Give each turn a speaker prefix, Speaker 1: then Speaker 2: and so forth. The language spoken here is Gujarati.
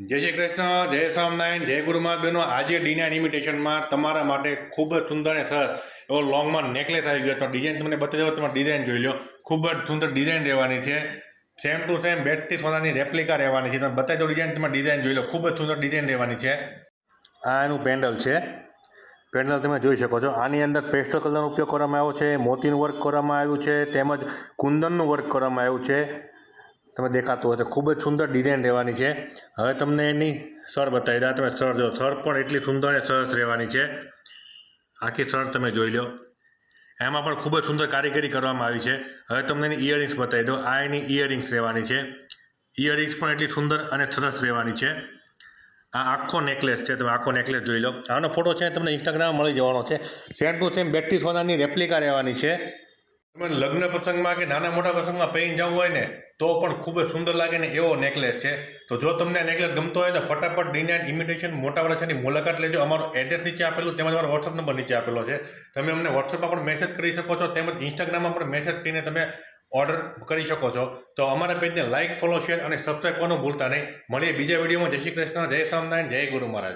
Speaker 1: જય શ્રી કૃષ્ણ, જય સ્વામિનારાયણ, જય ગુરુ મહારાજ બહેનો. આજે ડી9 ઇમિટેશનમાં તમારા માટે ખૂબ જ સુંદર અને સરસ એવો લોંગમાં નેકલેસ આવી ગયો. તો ડિઝાઇન તમને બતાવી દો, તમે ડિઝાઇન જોઈ લો. ખૂબ જ સુંદર ડિઝાઇન રહેવાની છે. સેમ ટુ સેમ બેટથી સોનાની રેપ્લિકા રહેવાની છે. તમે બતાવી દો ડિઝાઇન, તમે ડિઝાઇન જોઈ લો. ખૂબ જ સુંદર ડિઝાઇન રહેવાની છે. આ એનું પેન્ડલ છે. પેન્ડલ તમે જોઈ શકો છો. આની અંદર પેસ્ટલ કલરનો ઉપયોગ કરવામાં આવ્યો છે, મોતીનું વર્ક કરવામાં આવ્યું છે, તેમજ કુંદનનું વર્ક કરવામાં આવ્યું છે. તમે દેખાતું હશે. ખૂબ જ સુંદર ડિઝાઇન રહેવાની છે. હવે તમને એની સર બતાવી દા. તમે સર જો, સર પણ એટલી સુંદર અને સરસ રહેવાની છે. આખી સર તમે જોઈ લો. એમાં પણ ખૂબ જ સુંદર કારીગરી કરવામાં આવી છે. હવે તમને એની ઇયરિંગ્સ બતાવી દો. આ એની ઇયરિંગ્સ રહેવાની છે. ઇયરિંગ્સ પણ એટલી સુંદર અને સરસ રહેવાની છે. આ આખો નેકલેસ છે. તમે આખો નેકલેસ જોઈ લો. આનો ફોટો છે તમને ઇન્સ્ટાગ્રામમાં મળી જવાનો છે. સેમ ટુ સેમ બેટથી સોનાની રેપ્લિકા રહેવાની છે. તમે લગ્ન પ્રસંગમાં કે નાના મોટા પ્રસંગમાં પહેરીને જવું હોય ને તો પણ ખૂબ જ સુંદર લાગે ને એવો નેકલેસ છે. તો જો તમને આ નેકલેસ ગમતો હોય તો ફટાફટ ડી9 ઇમિટેશન મોટા વરાછાની મુલાકાત લેજો. અમારો એડ્રેસ નીચે આપેલું, તેમજ અમારો વોટ્સઅપ નંબર નીચે આપેલો છે. તમે અમને વોટ્સઅપમાં પણ મેસેજ કરી શકો છો, તેમજ ઇન્સ્ટાગ્રામમાં પણ મેસેજ કરીને તમે ઓર્ડર કરી શકો છો. તો અમારા પેજને લાઇક, ફોલો, શેર અને સબસ્ક્રાઈબ કરવાનું ભૂલતા નહીં. મળીએ બીજા વિડીયોમાં. જય શ્રી કૃષ્ણ, જય સ્વામિનારાયણ, જય ગુરુ મહારાજ.